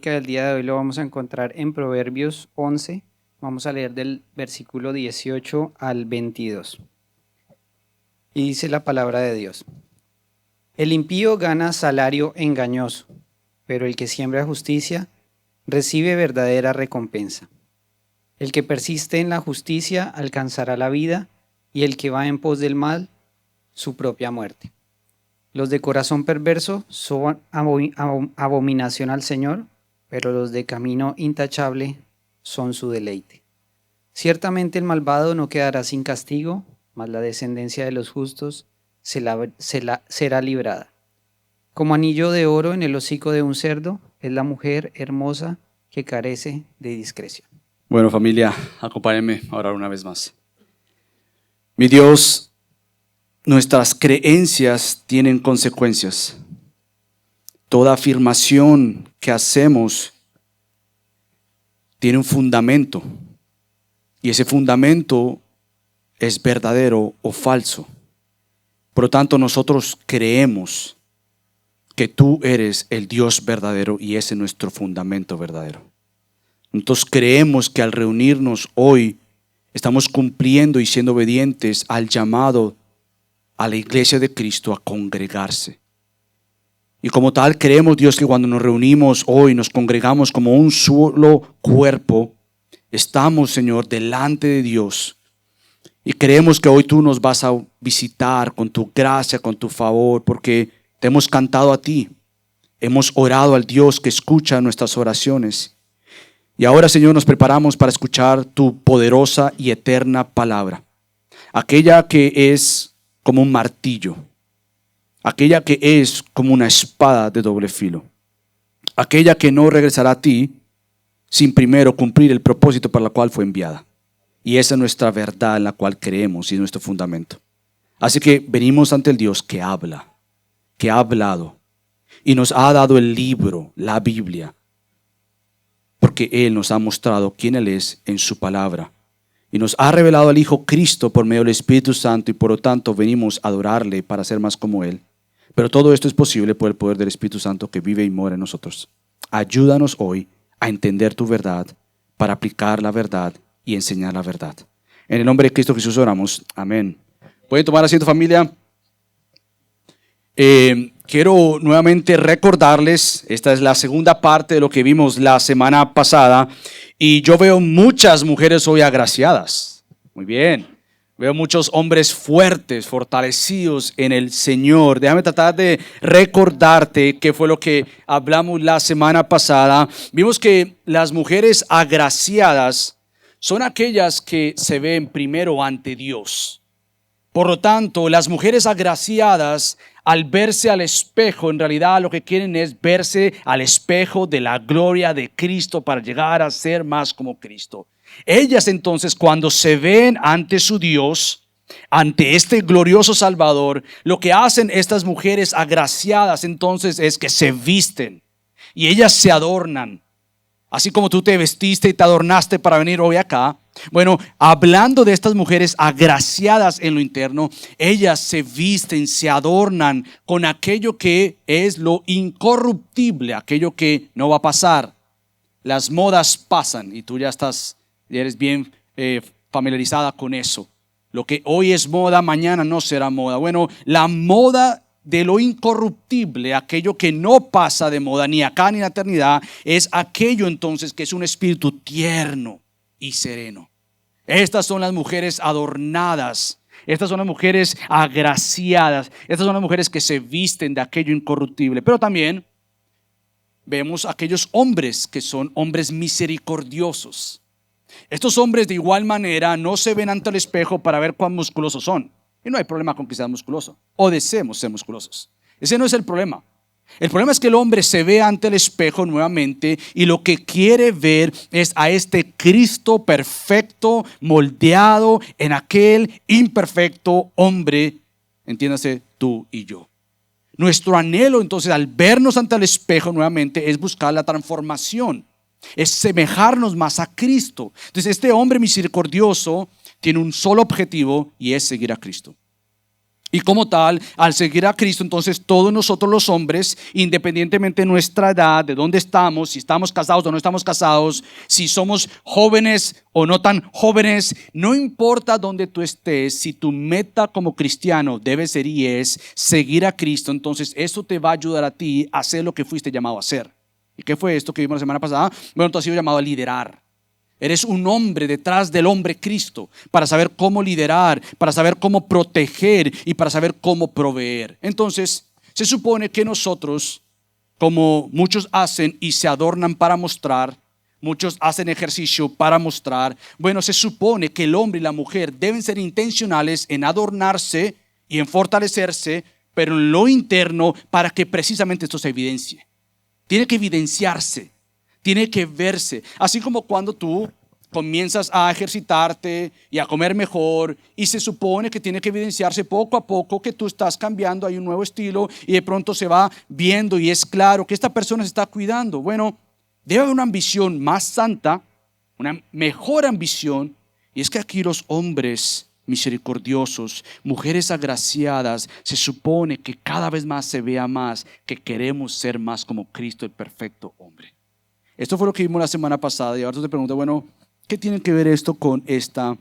bíblica del día de hoy lo vamos a encontrar en Proverbios 11. Vamos a leer del versículo 18 al 22. Y dice la palabra de Dios: El impío gana salario engañoso, pero el que siembra justicia recibe verdadera recompensa. El que persiste en la justicia alcanzará la vida, y el que va en pos del mal, su propia muerte. Los de corazón perverso son abominación al Señor, pero los de camino intachable son su deleite. Ciertamente el malvado no quedará sin castigo, mas la descendencia de los justos será librada. Como anillo de oro en el hocico de un cerdo es la mujer hermosa que carece de discreción. Bueno, familia, acompáñenme a orar una vez más. Mi Dios, nuestras creencias tienen consecuencias. Toda afirmación que hacemos tiene un fundamento, y ese fundamento es verdadero o falso. Por lo tanto, nosotros creemos que tú eres el Dios verdadero y ese es nuestro fundamento verdadero. Nosotros creemos que al reunirnos hoy estamos cumpliendo y siendo obedientes al llamado a la iglesia de Cristo a congregarse. Y como tal creemos, Dios, que cuando nos reunimos hoy, nos congregamos como un solo cuerpo, estamos, Señor, delante de Dios. Y creemos que hoy tú nos vas a visitar con tu gracia, con tu favor, porque te hemos cantado a ti. Hemos orado al Dios que escucha nuestras oraciones. Y ahora, Señor, nos preparamos para escuchar tu poderosa y eterna palabra. Aquella que es como un martillo. Aquella que es como una espada de doble filo. Aquella que no regresará a ti sin primero cumplir el propósito para el cual fue enviada. Y esa es nuestra verdad en la cual creemos y es nuestro fundamento. Así que venimos ante el Dios que habla, que ha hablado y nos ha dado el libro, la Biblia, porque Él nos ha mostrado quién Él es en su palabra y nos ha revelado al Hijo Cristo por medio del Espíritu Santo, y por lo tanto venimos a adorarle para ser más como Él. Pero todo esto es posible por el poder del Espíritu Santo que vive y mora en nosotros. Ayúdanos hoy a entender tu verdad, para aplicar la verdad y enseñar la verdad. En el nombre de Cristo Jesús oramos. Amén. ¿Pueden tomar asiento, familia? Quiero nuevamente recordarles, esta es la segunda parte de lo que vimos la semana pasada, y yo veo muchas mujeres hoy agraciadas. Muy bien. Veo muchos hombres fuertes, fortalecidos en el Señor. Déjame tratar de recordarte qué fue lo que hablamos la semana pasada. Vimos que las mujeres agraciadas son aquellas que se ven primero ante Dios. Por lo tanto, las mujeres agraciadas, al verse al espejo, en realidad lo que quieren es verse al espejo de la gloria de Cristo para llegar a ser más como Cristo. Ellas entonces, cuando se ven ante su Dios, ante este glorioso Salvador, lo que hacen estas mujeres agraciadas entonces es que se visten y ellas se adornan. Así como tú te vestiste y te adornaste para venir hoy acá. Bueno, hablando de estas mujeres agraciadas en lo interno, ellas se visten, se adornan con aquello que es lo incorruptible, aquello que no va a pasar. Las modas pasan y tú ya eres bien familiarizada con eso. Lo que hoy es moda, mañana no será moda. Bueno, la moda de lo incorruptible, aquello que no pasa de moda ni acá ni en la eternidad, es aquello entonces que es un espíritu tierno y sereno. Estas son las mujeres adornadas, estas son las mujeres agraciadas, estas son las mujeres que se visten de aquello incorruptible. Pero también vemos aquellos hombres que son hombres misericordiosos. Estos hombres de igual manera no se ven ante el espejo para ver cuán musculosos son. Y no hay problema con que sean musculosos o deseemos ser musculosos. Ese no es el problema. El problema es que el hombre se ve ante el espejo nuevamente y lo que quiere ver es a este Cristo perfecto, moldeado en aquel imperfecto hombre, entiéndase tú y yo. Nuestro anhelo entonces al vernos ante el espejo nuevamente es buscar la transformación, es semejarnos más a Cristo. Entonces este hombre misericordioso tiene un solo objetivo y es seguir a Cristo. Y como tal, al seguir a Cristo, entonces todos nosotros los hombres, independientemente de nuestra edad, de dónde estamos, si estamos casados o no estamos casados, si somos jóvenes o no tan jóvenes, no importa dónde tú estés, si tu meta como cristiano debe ser y es seguir a Cristo, entonces eso te va a ayudar a ti a hacer lo que fuiste llamado a hacer. ¿Y qué fue esto que vimos la semana pasada? Bueno, tú has sido llamado a liderar. Eres un hombre detrás del hombre Cristo para saber cómo liderar, para saber cómo proteger y para saber cómo proveer. Entonces, se supone que nosotros, como muchos hacen y se adornan para mostrar, muchos hacen ejercicio para mostrar, bueno, se supone que el hombre y la mujer deben ser intencionales en adornarse y en fortalecerse, pero en lo interno para que precisamente esto se evidencie. Tiene que evidenciarse. Tiene que verse, así como cuando tú comienzas a ejercitarte y a comer mejor y se supone que tiene que evidenciarse poco a poco que tú estás cambiando, hay un nuevo estilo y de pronto se va viendo y es claro que esta persona se está cuidando. Bueno, debe haber una ambición más santa, una mejor ambición, y es que aquí los hombres misericordiosos, mujeres agraciadas, se supone que cada vez más se vea más que queremos ser más como Cristo, el perfecto hombre. Esto fue lo que vimos la semana pasada y ahora tú te preguntas, bueno, ¿qué tiene que ver esto con esta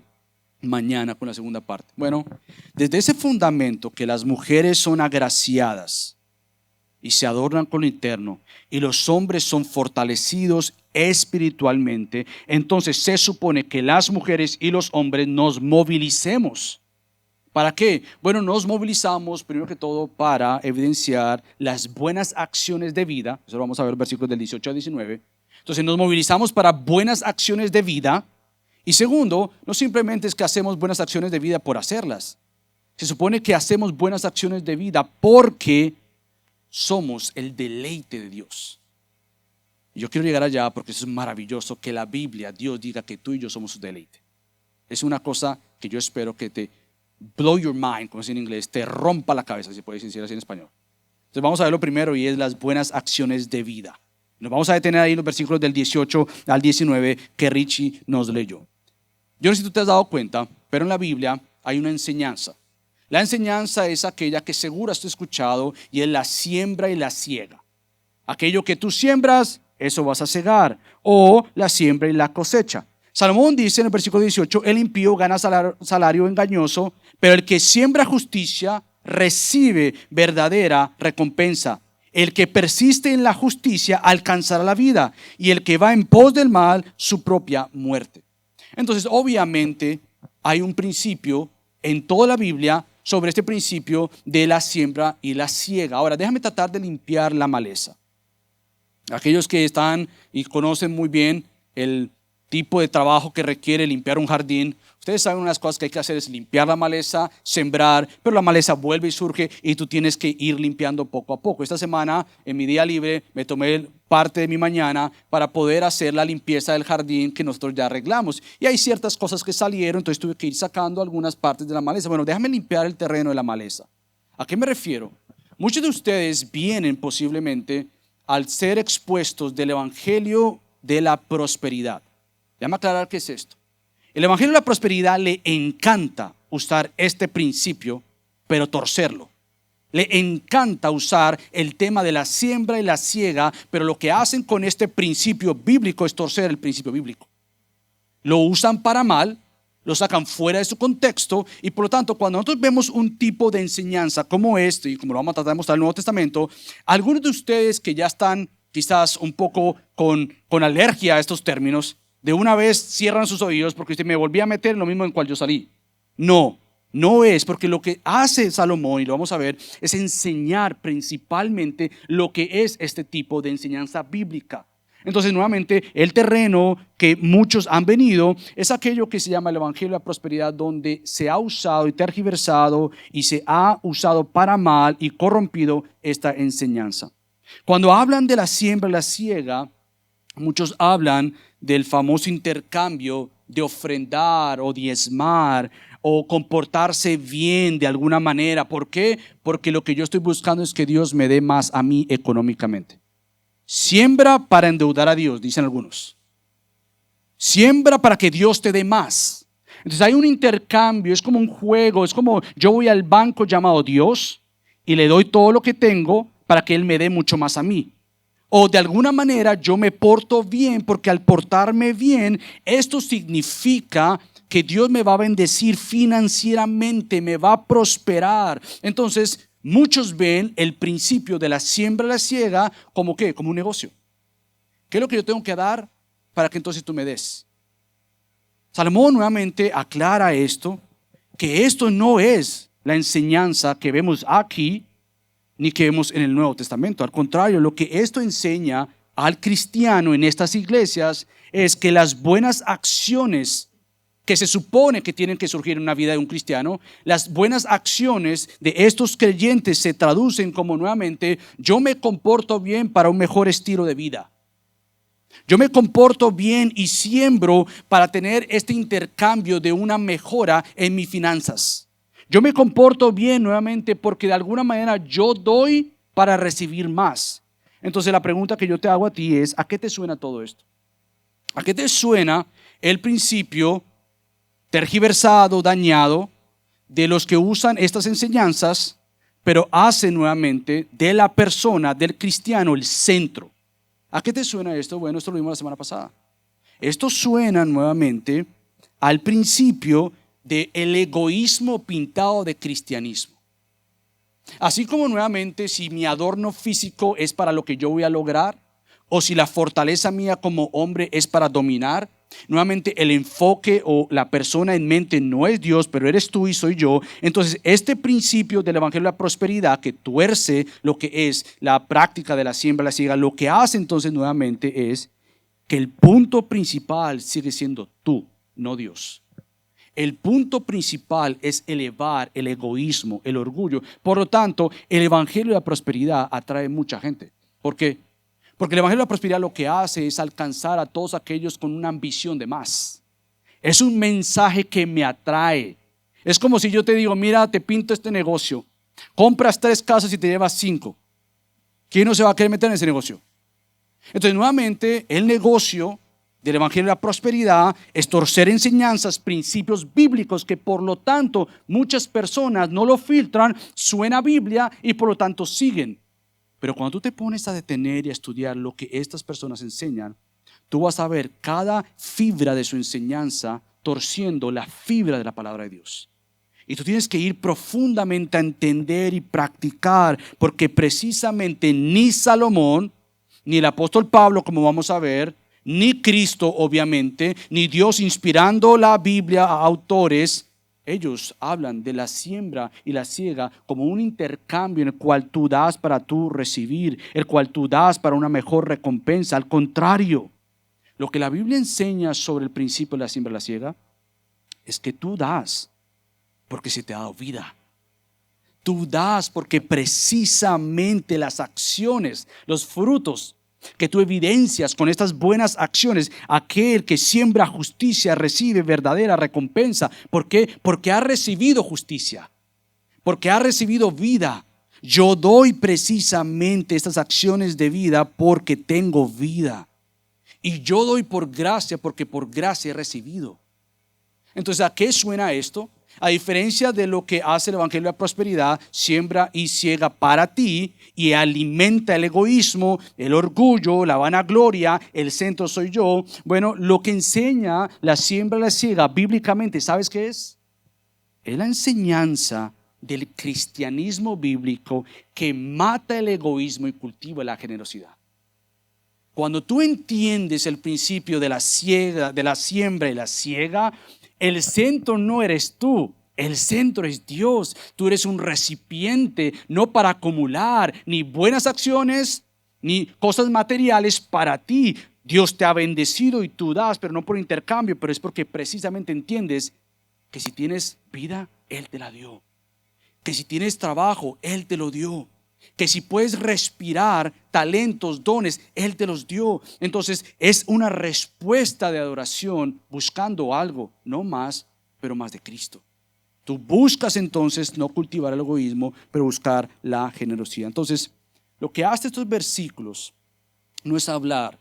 mañana, con la segunda parte? Bueno, desde ese fundamento que las mujeres son agraciadas y se adornan con lo interno y los hombres son fortalecidos espiritualmente, entonces se supone que las mujeres y los hombres nos movilicemos. ¿Para qué? Bueno, nos movilizamos primero que todo para evidenciar las buenas acciones de vida. Eso lo vamos a ver en versículos del 18 al 19. Entonces nos movilizamos para buenas acciones de vida. Y segundo, no simplemente es que hacemos buenas acciones de vida por hacerlas. Se supone que hacemos buenas acciones de vida porque somos el deleite de Dios. Y yo quiero llegar allá porque eso es maravilloso, que la Biblia, Dios diga que tú y yo somos su deleite. Es una cosa que yo espero que te blow your mind, como es en inglés, te rompa la cabeza, si puedes decir así en español. Entonces vamos a ver lo primero y es las buenas acciones de vida. Nos vamos a detener ahí en los versículos del 18 al 19 que Richie nos leyó. Yo no sé si tú te has dado cuenta, pero en la Biblia hay una enseñanza. La enseñanza es aquella que seguro has escuchado y es la siembra y la siega. Aquello que tú siembras, eso vas a segar, o la siembra y la cosecha. Salomón dice en el versículo 18, el impío gana salario engañoso, pero el que siembra justicia recibe verdadera recompensa. El que persiste en la justicia alcanzará la vida, y el que va en pos del mal, su propia muerte. Entonces, obviamente, hay un principio en toda la Biblia sobre este principio de la siembra y la siega. Ahora, déjame tratar de limpiar la maleza. Aquellos que están y conocen muy bien el tipo de trabajo que requiere limpiar un jardín, ustedes saben unas cosas que hay que hacer es limpiar la maleza, sembrar, pero la maleza vuelve y surge y tú tienes que ir limpiando poco a poco. Esta semana, en mi día libre, me tomé parte de mi mañana para poder hacer la limpieza del jardín que nosotros ya arreglamos. Y hay ciertas cosas que salieron, entonces tuve que ir sacando algunas partes de la maleza. Bueno, déjame limpiar el terreno de la maleza. ¿A qué me refiero? Muchos de ustedes vienen posiblemente al ser expuestos del evangelio de la prosperidad. Déjame aclarar qué es esto. El evangelio de la prosperidad le encanta usar este principio, pero torcerlo. Le encanta usar el tema de la siembra y la siega, pero lo que hacen con este principio bíblico es torcer el principio bíblico. Lo usan para mal, lo sacan fuera de su contexto y por lo tanto cuando nosotros vemos un tipo de enseñanza como este, y como lo vamos a tratar de mostrar en el Nuevo Testamento, algunos de ustedes que ya están quizás un poco con alergia a estos términos, de una vez cierran sus oídos porque usted me volví a meter en lo mismo en cual yo salí. No es, porque lo que hace Salomón, y lo vamos a ver, es enseñar principalmente lo que es este tipo de enseñanza bíblica. Entonces, nuevamente, el terreno que muchos han venido es aquello que se llama el evangelio de la prosperidad, donde se ha usado y tergiversado y se ha usado para mal y corrompido esta enseñanza. Cuando hablan de la siembra y la siega, muchos hablan del famoso intercambio de ofrendar o diezmar o comportarse bien de alguna manera. ¿Por qué? Porque lo que yo estoy buscando es que Dios me dé más a mí económicamente. Siembra para endeudar a Dios, dicen algunos. Siembra para que Dios te dé más. Entonces hay un intercambio, es como un juego, es como yo voy al banco llamado Dios y le doy todo lo que tengo para que Él me dé mucho más a mí. O de alguna manera yo me porto bien porque al portarme bien, esto significa que Dios me va a bendecir financieramente, me va a prosperar. Entonces muchos ven el principio de la siembra y la siega como ¿qué? Como un negocio. ¿Qué es lo que yo tengo que dar para que entonces tú me des? Salomón nuevamente aclara esto, que esto no es la enseñanza que vemos aquí, ni que vemos en el Nuevo Testamento. Al contrario, lo que esto enseña al cristiano en estas iglesias es que las buenas acciones que se supone que tienen que surgir en una vida de un cristiano, las buenas acciones de estos creyentes se traducen como nuevamente, yo me comporto bien para un mejor estilo de vida. Yo me comporto bien y siembro para tener este intercambio de una mejora en mis finanzas. Yo me comporto bien nuevamente porque de alguna manera yo doy para recibir más. Entonces la pregunta que yo te hago a ti es, ¿a qué te suena todo esto? ¿A qué te suena el principio tergiversado, dañado de los que usan estas enseñanzas, pero hacen nuevamente de la persona, del cristiano, el centro? ¿A qué te suena esto? Bueno, esto lo vimos la semana pasada. Esto suena nuevamente al principio del egoísmo pintado de cristianismo. Así como nuevamente si mi adorno físico es para lo que yo voy a lograr, o si la fortaleza mía como hombre es para dominar, nuevamente el enfoque o la persona en mente no es Dios, pero eres tú y soy yo. Entonces este principio del evangelio de la prosperidad que tuerce lo que es la práctica de la siembra y la siega, lo que hace entonces nuevamente es que el punto principal sigue siendo tú, no Dios. El punto principal es elevar el egoísmo, el orgullo. Por lo tanto, el evangelio de la prosperidad atrae mucha gente. ¿Por qué? Porque el evangelio de la prosperidad lo que hace es alcanzar a todos aquellos con una ambición de más. Es un mensaje que me atrae. Es como si yo te digo, mira, te pinto este negocio. Compras 3 casas y te llevas 5. ¿Quién no se va a querer meter en ese negocio? Entonces, nuevamente, el negocio del evangelio de la prosperidad es torcer enseñanzas, principios bíblicos que por lo tanto muchas personas no lo filtran, suena a Biblia y por lo tanto siguen. Pero cuando tú te pones a detener y a estudiar lo que estas personas enseñan, tú vas a ver cada fibra de su enseñanza torciendo la fibra de la palabra de Dios. Y tú tienes que ir profundamente a entender y practicar, porque precisamente ni Salomón, ni el apóstol Pablo, como vamos a ver, ni Cristo obviamente, ni Dios inspirando la Biblia a autores, ellos hablan de la siembra y la siega como un intercambio en el cual tú das para tú recibir, el cual tú das para una mejor recompensa. Al contrario, lo que la Biblia enseña sobre el principio de la siembra y la siega es que tú das porque se te ha dado vida. Tú das porque precisamente las acciones, los frutos que tú evidencias con estas buenas acciones, aquel que siembra justicia recibe verdadera recompensa. ¿Por qué? Porque ha recibido justicia, porque ha recibido vida. Yo doy precisamente estas acciones de vida porque tengo vida. Y yo doy por gracia porque por gracia he recibido. Entonces, ¿a qué suena esto? A diferencia de lo que hace el evangelio de la prosperidad, siembra y siega para ti y alimenta el egoísmo, el orgullo, la vanagloria, el centro soy yo. Bueno, lo que enseña la siembra y la siega bíblicamente, ¿sabes qué es? Es la enseñanza del cristianismo bíblico que mata el egoísmo y cultiva la generosidad. Cuando tú entiendes el principio de la siembra y la siega, el centro no eres tú, el centro es Dios. Tú eres un recipiente, no para acumular ni buenas acciones, ni cosas materiales para ti. Dios te ha bendecido y tú das, pero no por intercambio, pero es porque precisamente entiendes que si tienes vida, Él te la dio. Que si tienes trabajo, Él te lo dio. Que si puedes respirar, talentos, dones, Él te los dio. Entonces es una respuesta de adoración buscando algo, no más, pero más de Cristo. Tú buscas entonces no cultivar el egoísmo, pero buscar la generosidad. Entonces, lo que hace estos versículos no es hablar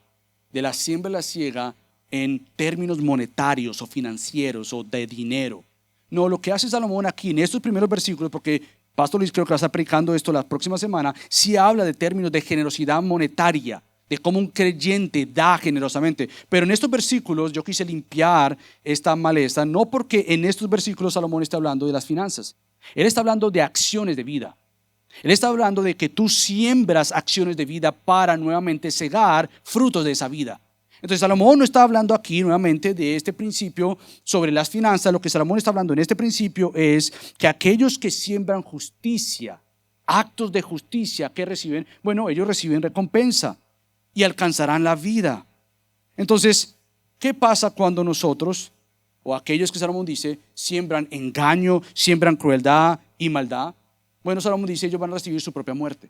de la siembra y la siega en términos monetarios o financieros o de dinero. No, lo que hace Salomón aquí en estos primeros versículos, porque Pastor Luis creo que va a estar predicando esto la próxima semana, sí habla de términos de generosidad monetaria, de cómo un creyente da generosamente. Pero en estos versículos yo quise limpiar esta maleza, no porque en estos versículos Salomón está hablando de las finanzas. Él está hablando de acciones de vida. Él está hablando de que tú siembras acciones de vida para nuevamente cegar frutos de esa vida. Entonces Salomón no está hablando aquí nuevamente de este principio sobre las finanzas. Lo que Salomón está hablando en este principio es que aquellos que siembran justicia, actos de justicia que reciben, bueno, ellos reciben recompensa y alcanzarán la vida. Entonces, ¿qué pasa cuando nosotros, o aquellos que Salomón dice, siembran engaño, siembran crueldad y maldad? Bueno, Salomón dice, ellos van a recibir su propia muerte.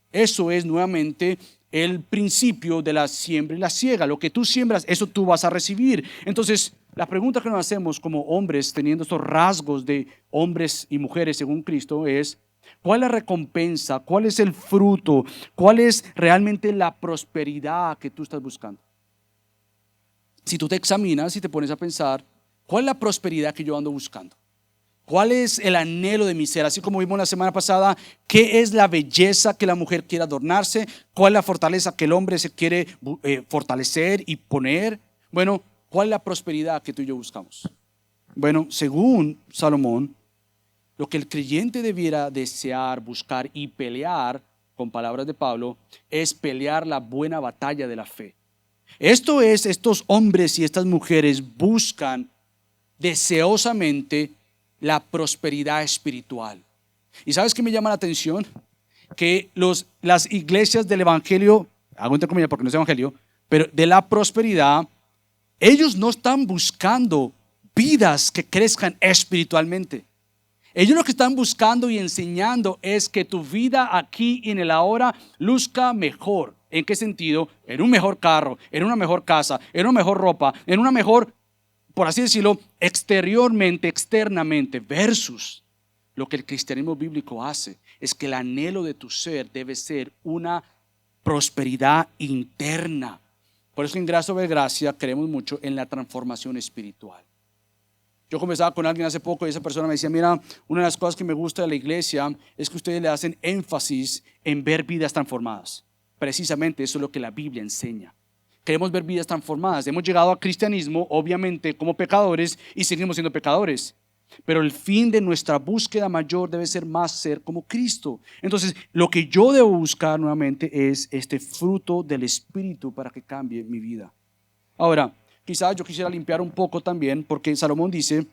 Eso es nuevamente el principio de la siembra y la siega. Lo que tú siembras, eso tú vas a recibir. Entonces, la pregunta que nos hacemos como hombres, teniendo estos rasgos de hombres y mujeres según Cristo, es: ¿cuál es la recompensa? ¿Cuál es el fruto? ¿Cuál es realmente la prosperidad que tú estás buscando? Si tú te examinas y te pones a pensar, ¿cuál es la prosperidad que yo ando buscando? ¿Cuál es el anhelo de mi ser? Así como vimos la semana pasada, ¿qué es la belleza que la mujer quiere adornarse? ¿Cuál es la fortaleza que el hombre se quiere fortalecer y poner? Bueno, ¿cuál es la prosperidad que tú y yo buscamos? Bueno, según Salomón, lo que el creyente debiera desear, buscar y pelear, con palabras de Pablo, es pelear la buena batalla de la fe. Esto es, estos hombres y estas mujeres buscan deseosamente la prosperidad espiritual. ¿Y sabes qué me llama la atención? Que las iglesias del evangelio, hago entre comillas porque no es evangelio, pero de la prosperidad, ellos no están buscando vidas que crezcan espiritualmente. Ellos lo que están buscando y enseñando es que tu vida aquí y en el ahora luzca mejor. ¿En qué sentido? En un mejor carro, en una mejor casa, en una mejor ropa, en una mejor, por así decirlo, exteriormente, externamente, versus lo que el cristianismo bíblico hace, es que el anhelo de tu ser debe ser una prosperidad interna. Por eso en Gracia sobre Gracia creemos mucho en la transformación espiritual. Yo conversaba con alguien hace poco y esa persona me decía, mira, una de las cosas que me gusta de la iglesia es que ustedes le hacen énfasis en ver vidas transformadas. Precisamente eso es lo que la Biblia enseña. Queremos ver vidas transformadas. Hemos llegado al cristianismo, obviamente, como pecadores y seguimos siendo pecadores. Pero el fin de nuestra búsqueda mayor debe ser más ser como Cristo. Entonces, lo que yo debo buscar nuevamente es este fruto del Espíritu para que cambie mi vida. Ahora, quizás yo quisiera limpiar un poco también, porque Salomón dice,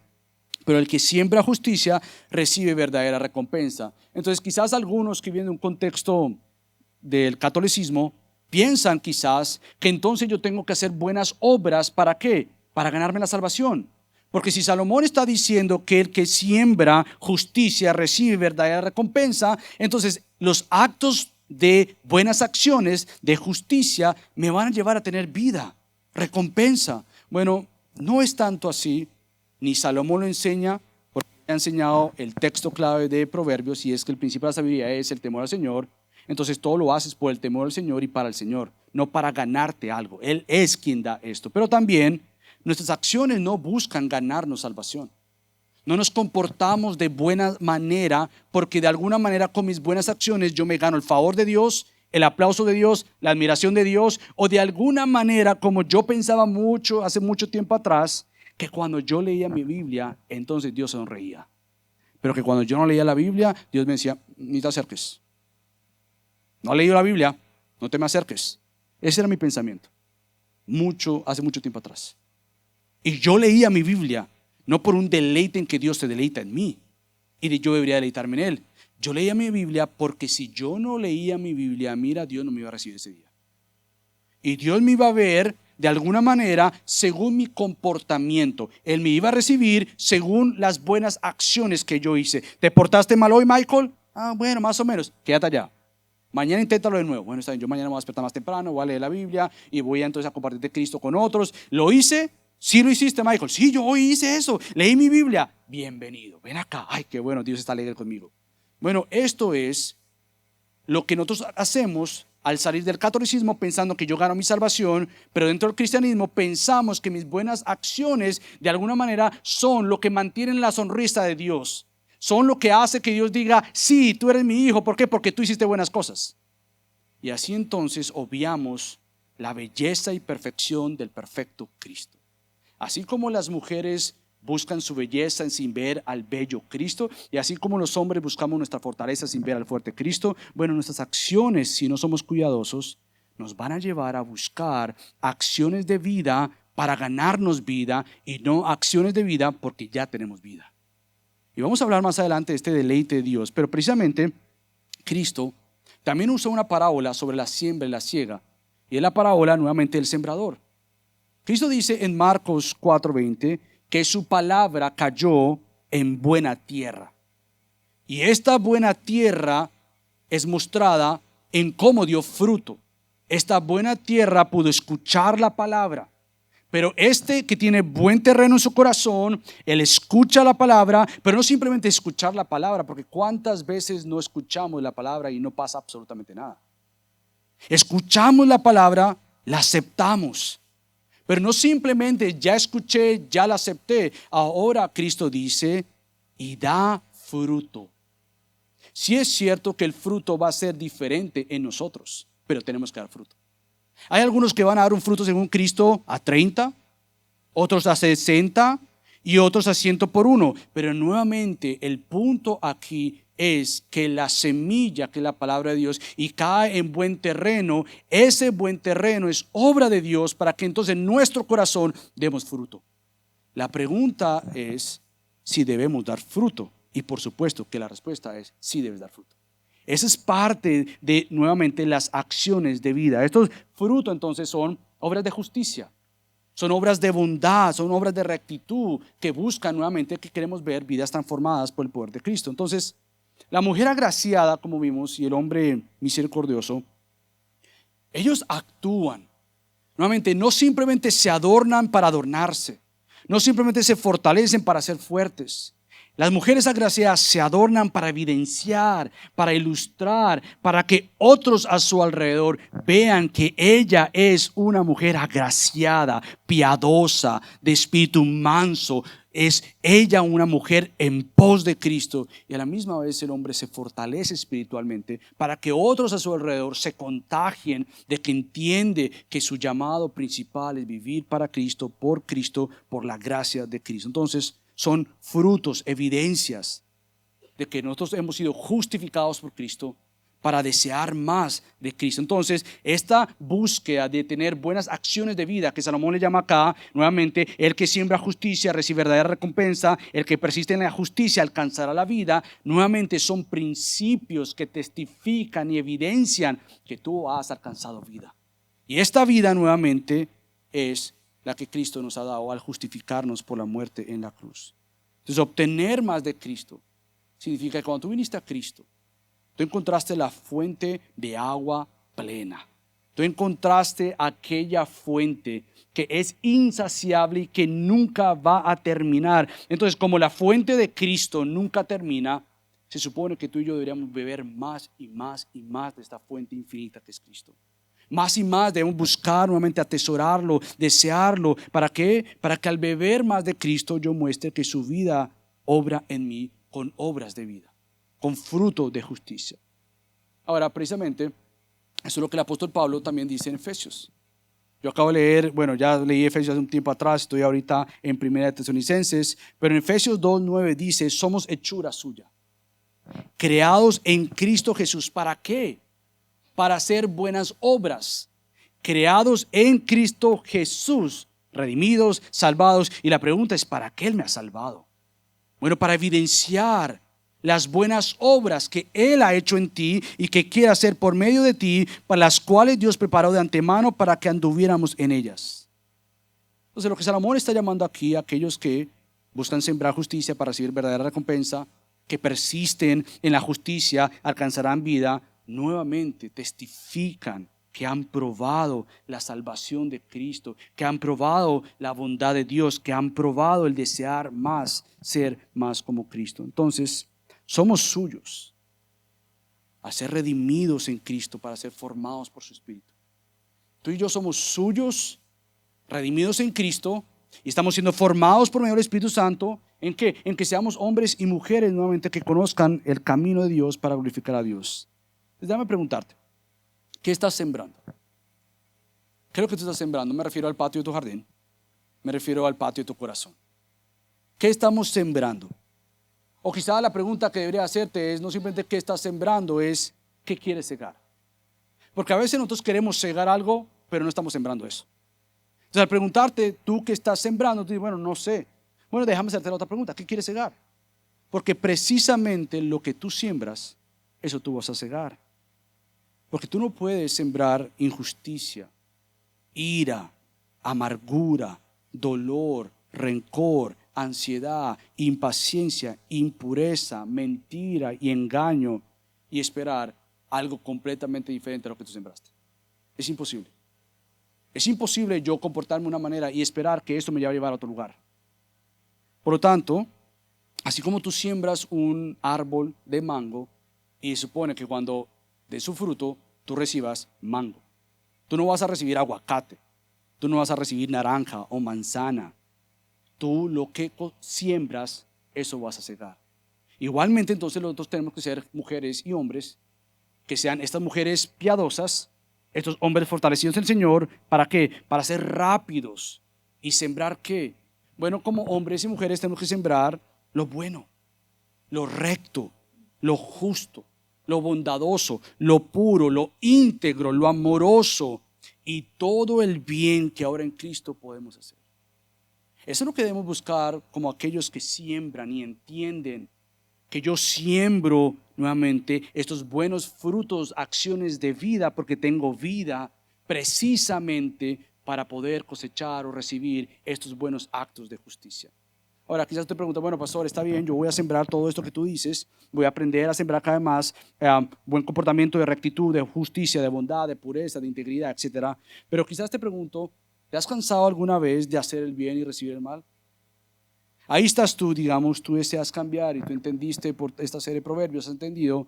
pero el que siembra justicia recibe verdadera recompensa. Entonces, quizás algunos que vienen de un contexto del catolicismo piensan quizás que entonces yo tengo que hacer buenas obras. ¿Para qué? Para ganarme la salvación. Porque si Salomón está diciendo que el que siembra justicia recibe verdadera recompensa, entonces los actos de buenas acciones, de justicia, me van a llevar a tener vida, recompensa. Bueno, no es tanto así, ni Salomón lo enseña, porque ha enseñado el texto clave de Proverbios, y es que el principio de la sabiduría es el temor al Señor. Entonces todo lo haces por el temor al Señor y para el Señor, no para ganarte algo. Él es quien da esto. Pero también nuestras acciones no buscan ganarnos salvación. No nos comportamos de buena manera porque de alguna manera con mis buenas acciones yo me gano el favor de Dios, el aplauso de Dios, la admiración de Dios, o de alguna manera como yo pensaba mucho, hace mucho tiempo atrás, que cuando yo leía mi Biblia, entonces Dios se sonreía. Pero que cuando yo no leía la Biblia, Dios me decía, ni te acerques. No has leído la Biblia, no te me acerques. Ese era mi pensamiento, hace mucho tiempo atrás. Y yo leía mi Biblia, no por un deleite en que Dios se deleita en mí, y yo debería deleitarme en Él. Yo leía mi Biblia porque si yo no leía mi Biblia, mira, Dios no me iba a recibir ese día. Y Dios me iba a ver de alguna manera según mi comportamiento. Él me iba a recibir según las buenas acciones que yo hice. ¿Te portaste mal hoy, Michael? Bueno, más o menos. Quédate allá. Mañana inténtalo de nuevo. Bueno, está bien, yo mañana me voy a despertar más temprano, voy a leer la Biblia y voy entonces a compartir de Cristo con otros. ¿Lo hice? Sí lo hiciste, Michael. Sí, yo hoy hice eso. Leí mi Biblia. Bienvenido. Ven acá. Ay, qué bueno, Dios está alegre conmigo. Bueno, esto es lo que nosotros hacemos al salir del catolicismo pensando que yo gano mi salvación, pero dentro del cristianismo pensamos que mis buenas acciones de alguna manera son lo que mantienen la sonrisa de Dios. Son lo que hace que Dios diga, sí, tú eres mi hijo. ¿Por qué? Porque tú hiciste buenas cosas. Y así entonces obviamos la belleza y perfección del perfecto Cristo. Así como las mujeres buscan su belleza sin ver al bello Cristo, y así como los hombres buscamos nuestra fortaleza sin ver al fuerte Cristo, bueno, nuestras acciones, si no somos cuidadosos, nos van a llevar a buscar acciones de vida para ganarnos vida y no acciones de vida porque ya tenemos vida. Y vamos a hablar más adelante de este deleite de Dios, pero precisamente Cristo también usa una parábola sobre la siembra y la siega, y es la parábola nuevamente del sembrador. Cristo dice en Marcos 4:20 que su palabra cayó en buena tierra. Y esta buena tierra es mostrada en cómo dio fruto. Esta buena tierra pudo escuchar la palabra. Pero este que tiene buen terreno en su corazón, él escucha la palabra, pero no simplemente escuchar la palabra, porque cuántas veces no escuchamos la palabra y no pasa absolutamente nada. Escuchamos la palabra, la aceptamos. Pero no simplemente ya escuché, ya la acepté. Ahora Cristo dice, y da fruto. Sí es cierto que el fruto va a ser diferente en nosotros, pero tenemos que dar fruto. Hay algunos que van a dar un fruto según Cristo a 30, otros a 60 y otros a 100 por uno. Pero nuevamente el punto aquí es que la semilla, que es la palabra de Dios, y cae en buen terreno, ese buen terreno es obra de Dios para que entonces en nuestro corazón demos fruto. La pregunta es si debemos dar fruto, y por supuesto que la respuesta es sí debes dar fruto. Esa es parte de nuevamente las acciones de vida. Estos frutos entonces son obras de justicia, son obras de bondad, son obras de rectitud que buscan nuevamente que queremos ver vidas transformadas por el poder de Cristo. Entonces, la mujer agraciada, como vimos, y el hombre misericordioso, ellos actúan. Nuevamente, no simplemente se adornan para adornarse, no simplemente se fortalecen para ser fuertes. Las mujeres agraciadas se adornan para evidenciar, para ilustrar, para que otros a su alrededor vean que ella es una mujer agraciada, piadosa, de espíritu manso. Es ella una mujer en pos de Cristo, y a la misma vez el hombre se fortalece espiritualmente para que otros a su alrededor se contagien de que entiende que su llamado principal es vivir para Cristo, por la gracia de Cristo. Entonces, son frutos, evidencias de que nosotros hemos sido justificados por Cristo para desear más de Cristo. Entonces, esta búsqueda de tener buenas acciones de vida, que Salomón le llama acá, nuevamente, el que siembra justicia recibe verdadera recompensa, el que persiste en la justicia alcanzará la vida, nuevamente son principios que testifican y evidencian que tú has alcanzado vida. Y esta vida nuevamente es la que Cristo nos ha dado al justificarnos por la muerte en la cruz. Entonces, obtener más de Cristo significa que cuando tú viniste a Cristo, tú encontraste la fuente de agua plena. Tú encontraste aquella fuente que es insaciable y que nunca va a terminar. Entonces, como la fuente de Cristo nunca termina, se supone que tú y yo deberíamos beber más y más y más de esta fuente infinita que es Cristo. Más y más debemos buscar nuevamente atesorarlo, desearlo. ¿Para qué? Para que al beber más de Cristo yo muestre que su vida obra en mí con obras de vida, con fruto de justicia. Ahora, precisamente, eso es lo que el apóstol Pablo también dice en Efesios. Yo acabo de leer, ya leí Efesios hace un tiempo atrás, estoy ahorita en 1 Tesalonicenses, pero en Efesios 2:9 dice, somos hechura suya, creados en Cristo Jesús. ¿Para qué? Para hacer buenas obras, creados en Cristo Jesús, redimidos, salvados. Y la pregunta es, ¿para qué Él me ha salvado? Bueno, para evidenciar las buenas obras que Él ha hecho en ti y que quiere hacer por medio de ti, para las cuales Dios preparó de antemano para que anduviéramos en ellas. Entonces, lo que Salomón está llamando aquí a aquellos que buscan sembrar justicia para recibir verdadera recompensa, que persisten en la justicia, alcanzarán vida, nuevamente testifican que han probado la salvación de Cristo, que han probado la bondad de Dios, que han probado el desear más, ser más como Cristo. Entonces, somos suyos. a ser redimidos en Cristo para ser formados por su Espíritu. Tú y yo somos suyos, redimidos en Cristo, y estamos siendo formados por medio del Espíritu Santo. ¿En qué? En que seamos hombres y mujeres nuevamente que conozcan el camino de Dios para glorificar a Dios. Entonces, déjame preguntarte, ¿qué estás sembrando? ¿Qué es lo que tú estás sembrando? Me refiero al patio de tu jardín, me refiero al patio de tu corazón. ¿Qué estamos sembrando? O quizá la pregunta que debería hacerte es no simplemente qué estás sembrando, es qué quieres cegar. Porque a veces nosotros queremos cegar algo, pero no estamos sembrando eso. Entonces, al preguntarte, ¿tú qué estás sembrando? Tú dices, bueno, no sé. Bueno, déjame hacerte la otra pregunta, ¿qué quieres cegar? Porque precisamente lo que tú siembras, eso tú vas a cegar. Porque tú no puedes sembrar injusticia, ira, amargura, dolor, rencor, ansiedad, impaciencia, impureza, mentira y engaño y esperar algo completamente diferente a lo que tú sembraste. Es imposible. Es imposible yo comportarme de una manera y esperar que esto me lleve a llevar a otro lugar. Por lo tanto, así como tú siembras un árbol de mango y se supone que cuando dé su fruto tú recibas mango, tú no vas a recibir aguacate, tú no vas a recibir naranja o manzana. Tú lo que siembras, eso vas a cegar. Igualmente, entonces nosotros tenemos que ser mujeres y hombres que sean estas mujeres piadosas, estos hombres fortalecidos en el Señor. ¿Para qué? Para ser rápidos y sembrar ¿qué? Bueno, como hombres y mujeres tenemos que sembrar lo bueno, lo recto, lo justo, lo bondadoso, lo puro, lo íntegro, lo amoroso y todo el bien que ahora en Cristo podemos hacer. Eso es lo que debemos buscar como aquellos que siembran y entienden que yo siembro nuevamente estos buenos frutos, acciones de vida, porque tengo vida precisamente para poder cosechar o recibir estos buenos actos de justicia. Ahora quizás te preguntas, bueno pastor, está bien, yo voy a sembrar todo esto que tú dices, voy a aprender a sembrar cada vez más buen comportamiento de rectitud, de justicia, de bondad, de pureza, de integridad, etc. Pero quizás te pregunto, ¿te has cansado alguna vez de hacer el bien y recibir el mal? Ahí estás tú, digamos, tú deseas cambiar y tú entendiste por esta serie de proverbios, has entendido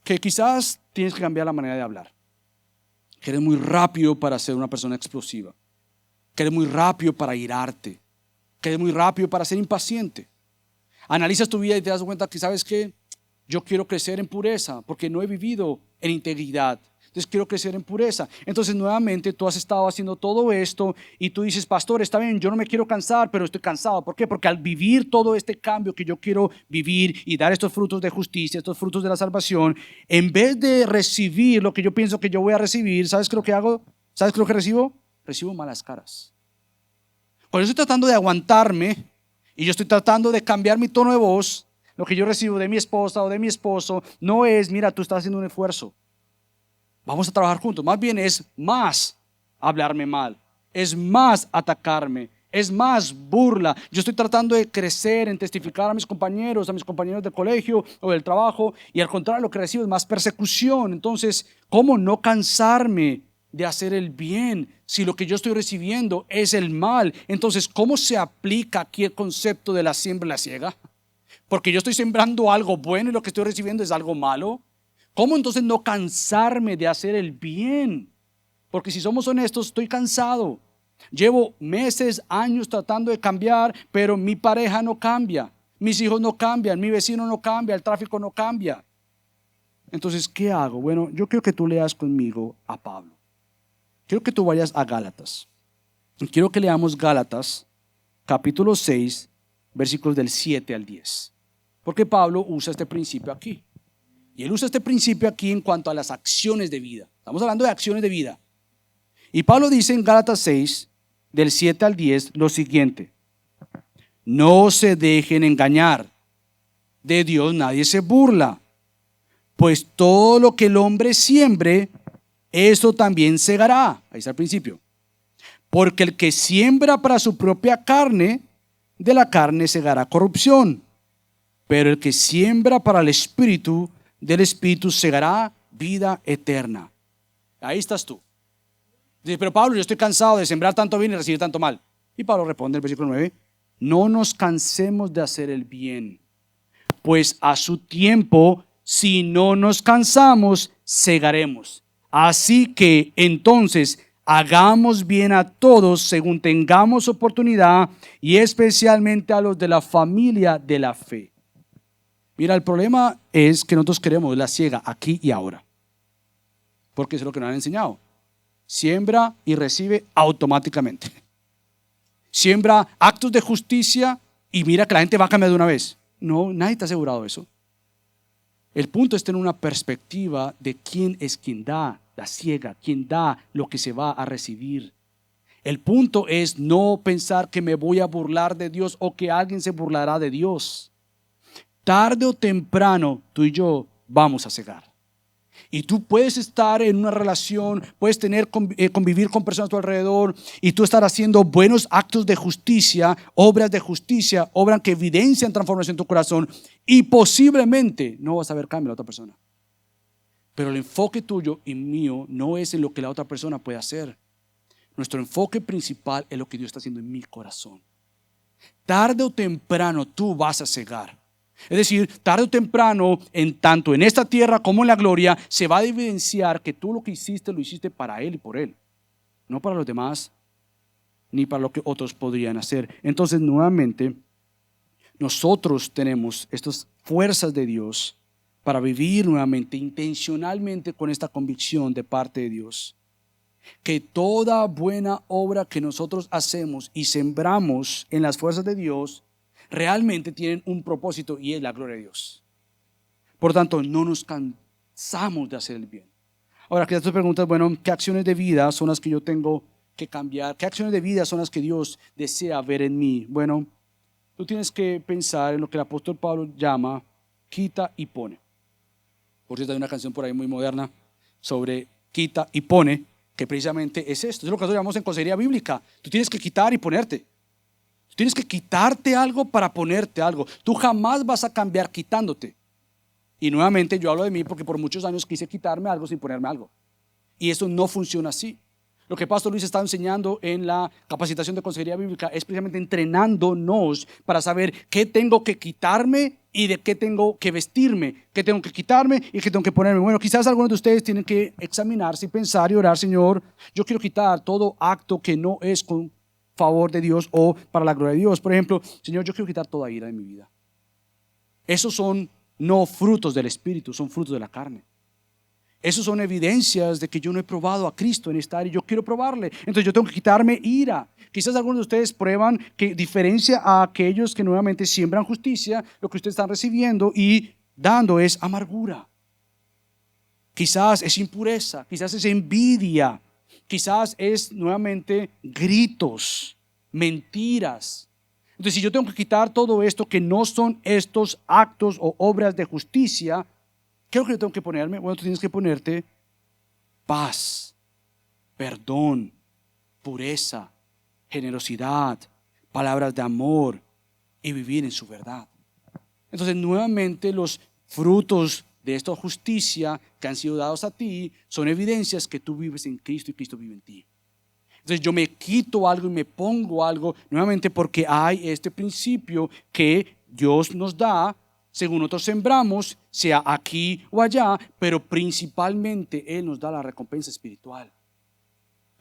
que quizás tienes que cambiar la manera de hablar. Que eres muy rápido para ser una persona explosiva. Que eres muy rápido para irarte. Que eres muy rápido para ser impaciente. Analizas tu vida y te das cuenta que sabes que yo quiero crecer en pureza porque no he vivido en integridad. Entonces quiero crecer en pureza. Entonces nuevamente tú has estado haciendo todo esto y tú dices, pastor, está bien, yo no me quiero cansar, pero estoy cansado. ¿Por qué? Porque al vivir todo este cambio que yo quiero vivir y dar estos frutos de justicia, estos frutos de la salvación, en vez de recibir lo que yo pienso que yo voy a recibir, ¿sabes qué es lo que hago? ¿Sabes qué es lo que recibo? Recibo malas caras. Cuando yo estoy tratando de aguantarme y yo estoy tratando de cambiar mi tono de voz, lo que yo recibo de mi esposa o de mi esposo no es, mira, tú estás haciendo un esfuerzo. Vamos a trabajar juntos. Más bien es más hablarme mal, es más atacarme, es más burla. Yo estoy tratando de crecer en testificar a mis compañeros del colegio o del trabajo, y al contrario lo que recibo es más persecución. Entonces, ¿cómo no cansarme de hacer el bien si lo que yo estoy recibiendo es el mal? Entonces, ¿cómo se aplica aquí el concepto de la siembra y la siega? Porque yo estoy sembrando algo bueno y lo que estoy recibiendo es algo malo. ¿Cómo entonces no cansarme de hacer el bien? Porque si somos honestos, estoy cansado. Llevo meses, años tratando de cambiar, pero mi pareja no cambia, mis hijos no cambian, mi vecino no cambia, el tráfico no cambia. Entonces, ¿qué hago? Bueno, yo quiero que tú leas conmigo a Pablo. Quiero que tú vayas a Gálatas. Quiero que leamos Gálatas, capítulo 6, versículos del 7 al 10. Porque Pablo usa este principio aquí. Y él usa este principio aquí en cuanto a las acciones de vida. Estamos hablando de acciones de vida. Y Pablo dice en Gálatas 6, del 7 al 10, lo siguiente: no se dejen engañar, de Dios nadie se burla, pues todo lo que el hombre siembre, eso también segará. Ahí está el principio. Porque el que siembra para su propia carne, de la carne segará corrupción, pero el que siembra para el Espíritu, del Espíritu segará vida eterna. Ahí estás tú. Dice, pero Pablo, yo estoy cansado de sembrar tanto bien y recibir tanto mal. Y Pablo responde en el versículo 9: no nos cansemos de hacer el bien, pues a su tiempo si no nos cansamos, segaremos. Así que entonces hagamos bien a todos según tengamos oportunidad y especialmente a los de la familia de la fe. Mira, el problema es que nosotros queremos la siega aquí y ahora, porque eso es lo que nos han enseñado. Siembra y recibe automáticamente. Siembra actos de justicia y mira que la gente va a cambiar de una vez. No, nadie te ha asegurado eso. El punto es tener una perspectiva de quién es quien da la siega, quien da lo que se va a recibir. El punto es no pensar que me voy a burlar de Dios o que alguien se burlará de Dios. Tarde o temprano tú y yo vamos a cegar. Y tú puedes estar en una relación, puedes convivir con personas a tu alrededor y tú estar haciendo buenos actos de justicia, obras que evidencian transformación en tu corazón y posiblemente no vas a ver cambio en la otra persona. Pero el enfoque tuyo y mío no es en lo que la otra persona puede hacer. Nuestro enfoque principal es lo que Dios está haciendo en mi corazón. Tarde o temprano tú vas a cegar. Es decir, tarde o temprano, tanto en esta tierra como en la gloria, se va a evidenciar que tú lo que hiciste, lo hiciste para Él y por Él. No para los demás, ni para lo que otros podrían hacer. Entonces, nuevamente, nosotros tenemos estas fuerzas de Dios para vivir nuevamente, intencionalmente con esta convicción de parte de Dios. Que toda buena obra que nosotros hacemos y sembramos en las fuerzas de Dios, realmente tienen un propósito y es la gloria de Dios. Por tanto, no nos cansamos de hacer el bien. Ahora, quizás tú preguntas, bueno, ¿qué acciones de vida son las que yo tengo que cambiar? ¿Qué acciones de vida son las que Dios desea ver en mí? Bueno, tú tienes que pensar en lo que el apóstol Pablo llama quita y pone. Por cierto, hay una canción por ahí muy moderna sobre quita y pone, que precisamente es esto. Es lo que nosotros llamamos en consejería bíblica. Tú tienes que quitar y ponerte. Tienes que quitarte algo para ponerte algo. Tú jamás vas a cambiar quitándote. Y nuevamente yo hablo de mí porque por muchos años quise quitarme algo sin ponerme algo. Y eso no funciona así. Lo que Pastor Luis está enseñando en la capacitación de consejería bíblica es precisamente entrenándonos para saber qué tengo que quitarme y de qué tengo que vestirme, qué tengo que quitarme y qué tengo que ponerme. Bueno, quizás algunos de ustedes tienen que examinarse y pensar y orar, Señor, yo quiero quitar todo acto que no es con favor de Dios o para la gloria de Dios. Por ejemplo, Señor, yo quiero quitar toda ira de mi vida. Esos son no frutos del Espíritu, son frutos de la carne. Esos son evidencias de que yo no he probado a Cristo en esta área y yo quiero probarle. Entonces yo tengo que quitarme ira. Quizás algunos de ustedes prueban que diferencia a aquellos que nuevamente siembran justicia, lo que ustedes están recibiendo y dando es amargura. Quizás es impureza, quizás es envidia. Quizás es nuevamente gritos, mentiras. Entonces, si yo tengo que quitar todo esto que no son estos actos o obras de justicia, ¿qué es lo que yo tengo que ponerme? Bueno, tú tienes que ponerte paz, perdón, pureza, generosidad, palabras de amor y vivir en su verdad. Entonces, nuevamente los frutos de esta justicia que han sido dados a ti son evidencias que tú vives en Cristo y Cristo vive en ti. Entonces yo me quito algo y me pongo algo nuevamente porque hay este principio que Dios nos da según nosotros sembramos, sea aquí o allá, pero principalmente Él nos da la recompensa espiritual.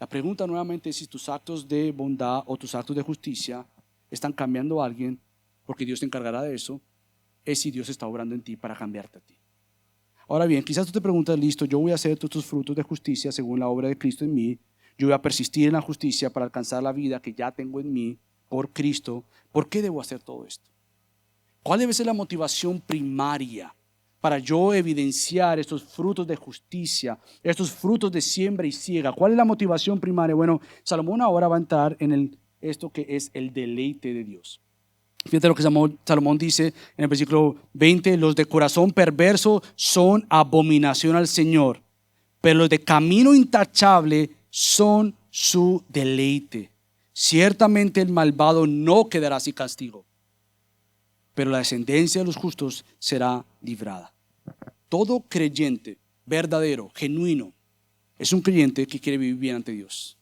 La pregunta nuevamente es si tus actos de bondad o tus actos de justicia están cambiando a alguien, porque Dios te encargará de eso, es si Dios está obrando en ti para cambiarte a ti. Ahora bien, quizás tú te preguntas, listo, yo voy a hacer todos estos frutos de justicia según la obra de Cristo en mí, yo voy a persistir en la justicia para alcanzar la vida que ya tengo en mí por Cristo. ¿Por qué debo hacer todo esto? ¿Cuál debe ser la motivación primaria para yo evidenciar estos frutos de justicia, estos frutos de siembra y siega? ¿Cuál es la motivación primaria? Bueno, Salomón ahora va a entrar en esto que es el deleite de Dios. Fíjate lo que Salomón dice en el versículo 20, los de corazón perverso son abominación al Señor, pero los de camino intachable son su deleite. Ciertamente el malvado no quedará sin castigo, pero la descendencia de los justos será librada. Todo creyente verdadero, genuino, es un creyente que quiere vivir bien ante Dios.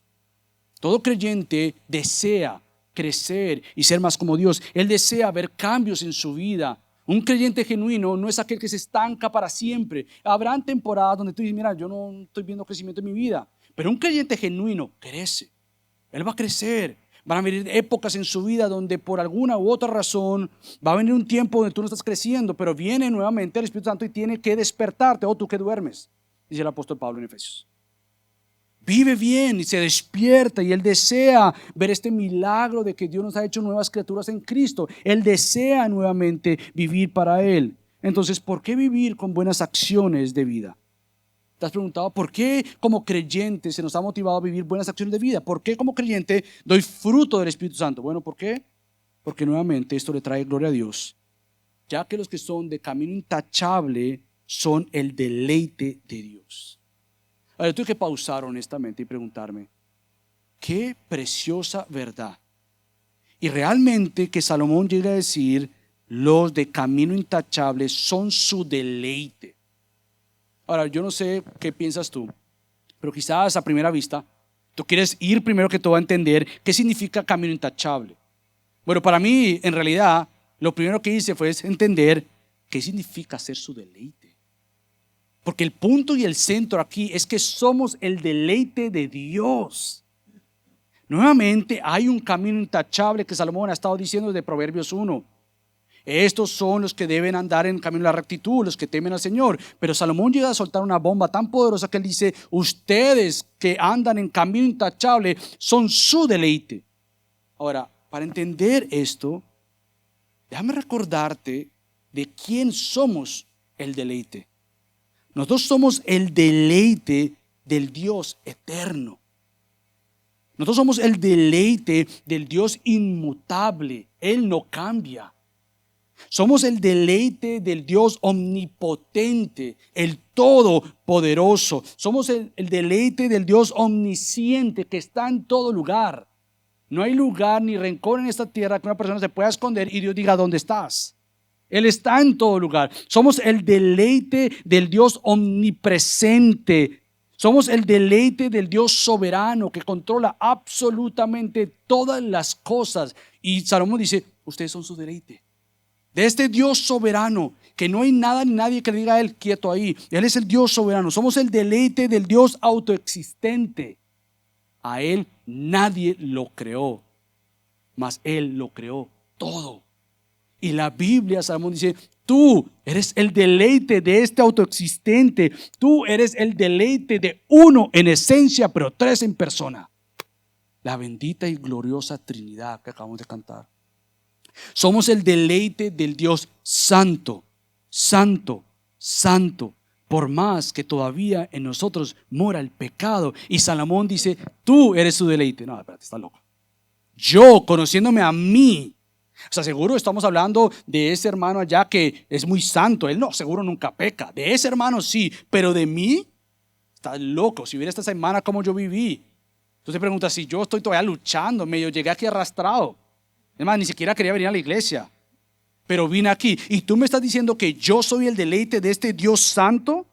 Todo creyente desea crecer y ser más como Dios. Él desea ver cambios en su vida. Un creyente genuino no es aquel que se estanca para siempre. Habrán temporadas donde tú dices, mira, yo no estoy viendo crecimiento en mi vida. Pero un creyente genuino crece. Él va a crecer. Van a venir épocas en su vida donde por alguna u otra razón va a venir un tiempo donde tú no estás creciendo, pero viene nuevamente el Espíritu Santo y tiene que despertarte. Oh, tú que duermes, dice el apóstol Pablo en Efesios. Vive bien y se despierta y él desea ver este milagro de que Dios nos ha hecho nuevas criaturas en Cristo. Él desea nuevamente vivir para Él. Entonces, ¿por qué vivir con buenas acciones de vida? ¿Te has preguntado por qué como creyente se nos ha motivado a vivir buenas acciones de vida? ¿Por qué como creyente doy fruto del Espíritu Santo? Bueno, ¿por qué? Porque nuevamente esto le trae gloria a Dios, ya que los que son de camino intachable son el deleite de Dios. Ahora, yo tuve que pausar honestamente y preguntarme, qué preciosa verdad. Y realmente que Salomón llega a decir, los de camino intachable son su deleite. Ahora, yo no sé qué piensas tú, pero quizás a primera vista, tú quieres ir primero que todo a entender qué significa camino intachable. Bueno, para mí, en realidad, lo primero que hice fue entender qué significa ser su deleite. Porque el punto y el centro aquí es que somos el deleite de Dios. Nuevamente hay un camino intachable que Salomón ha estado diciendo desde Proverbios 1. Estos son los que deben andar en el camino de la rectitud, los que temen al Señor. Pero Salomón llega a soltar una bomba tan poderosa que él dice, ustedes que andan en camino intachable son su deleite. Ahora, para entender esto, déjame recordarte de quién somos el deleite. Nosotros somos el deleite del Dios eterno. Nosotros somos el deleite del Dios inmutable. Él no cambia. Somos el deleite del Dios omnipotente, el todopoderoso. Somos el deleite del Dios omnisciente que está en todo lugar. No hay lugar ni rencor en esta tierra que una persona se pueda esconder y Dios diga, ¿dónde estás? Él está en todo lugar. Somos el deleite del Dios omnipresente. Somos el deleite del Dios soberano que controla absolutamente todas las cosas. Y Salomón dice, ustedes son su deleite. De este Dios soberano, que no hay nada ni nadie que le diga a Él quieto ahí. Él es el Dios soberano. Somos el deleite del Dios autoexistente. A Él nadie lo creó, mas Él lo creó todo. Y la Biblia, Salomón dice, tú eres el deleite de este autoexistente. Tú eres el deleite de uno en esencia, pero tres en persona. La bendita y gloriosa Trinidad que acabamos de cantar. Somos el deleite del Dios santo, santo, santo. Por más que todavía en nosotros mora el pecado. Y Salomón dice, tú eres su deleite. No, espérate, estás loco. Yo, conociéndome a mí, o sea, seguro estamos hablando de ese hermano allá que es muy santo. Él no, seguro nunca peca. De ese hermano sí, pero de mí, estás loco. Si hubiera esta semana como yo viví. Entonces preguntas, si yo estoy todavía luchando, medio llegué aquí arrastrado. Es más, ni siquiera quería venir a la iglesia, pero vine aquí. Y tú me estás diciendo que yo soy el deleite de este Dios santo.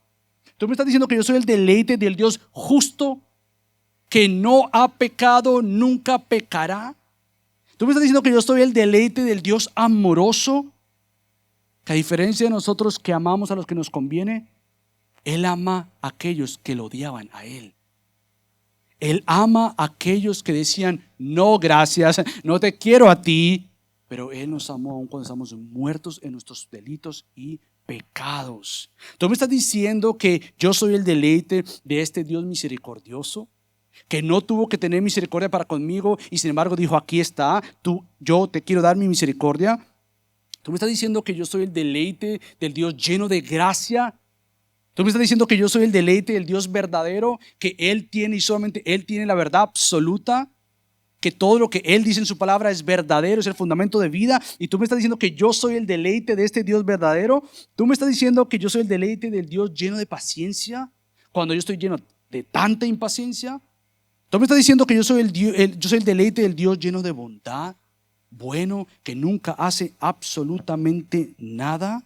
Tú me estás diciendo que yo soy el deleite del Dios justo, que no ha pecado, nunca pecará. Tú me estás diciendo que yo soy el deleite del Dios amoroso, que a diferencia de nosotros que amamos a los que nos conviene, Él ama a aquellos que lo odiaban a Él. Él ama a aquellos que decían, no gracias, no te quiero a ti. Pero Él nos amó aun cuando estamos muertos en nuestros delitos y pecados. Tú me estás diciendo que yo soy el deleite de este Dios misericordioso, que no tuvo que tener misericordia para conmigo y sin embargo dijo, aquí está, yo te quiero dar mi misericordia. Tú me estás diciendo que yo soy el deleite del Dios lleno de gracia. Tú me estás diciendo que yo soy el deleite del Dios verdadero, que Él tiene y solamente Él tiene la verdad absoluta, que todo lo que Él dice en su palabra es verdadero, es el fundamento de vida. Y tú me estás diciendo que yo soy el deleite de este Dios verdadero. Tú me estás diciendo que yo soy el deleite del Dios lleno de paciencia, cuando yo estoy lleno de tanta impaciencia. Tú me estás diciendo que yo soy yo soy el deleite del Dios lleno de bondad, bueno, que nunca hace absolutamente nada.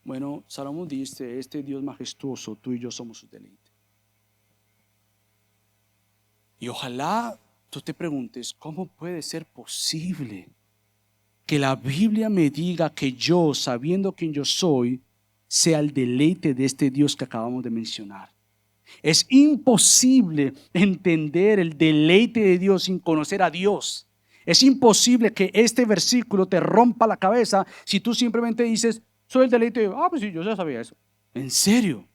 Bueno, Salomón dice, este Dios majestuoso, tú y yo somos su deleite. Y ojalá tú te preguntes, ¿cómo puede ser posible que la Biblia me diga que yo, sabiendo quién yo soy, sea el deleite de este Dios que acabamos de mencionar. Es imposible entender el deleite de Dios sin conocer a Dios. Es imposible que este versículo te rompa la cabeza si tú simplemente dices, soy el deleite de Dios. Pues sí, yo ya sabía eso. ¿En serio?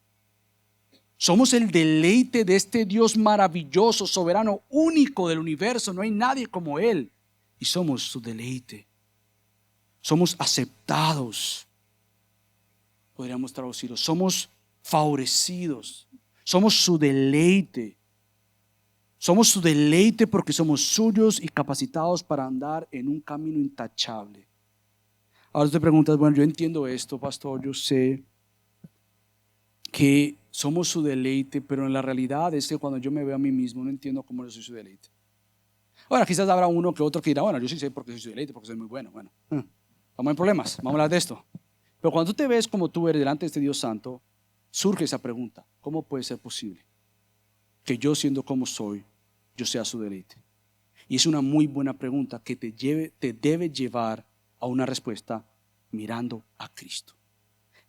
Somos el deleite de este Dios maravilloso, soberano, único del universo. No hay nadie como Él. Y somos su deleite. Somos aceptados. Podríamos traducirlo. Somos favorecidos. Somos su deleite. Somos su deleite porque somos suyos y capacitados para andar en un camino intachable. Ahora te preguntas, bueno, yo entiendo esto, pastor, yo sé que somos su deleite, pero en la realidad es que cuando yo me veo a mí mismo no entiendo cómo yo soy su deleite. Ahora quizás habrá uno que otro que dirá, bueno, yo sí sé porque soy su deleite, porque soy muy bueno. Bueno, vamos en problemas, vamos a hablar de esto. Pero cuando tú te ves como tú eres delante de este Dios santo, surge esa pregunta, ¿cómo puede ser posible que yo siendo como soy, yo sea su deleite? Y es una muy buena pregunta que te debe llevar a una respuesta mirando a Cristo.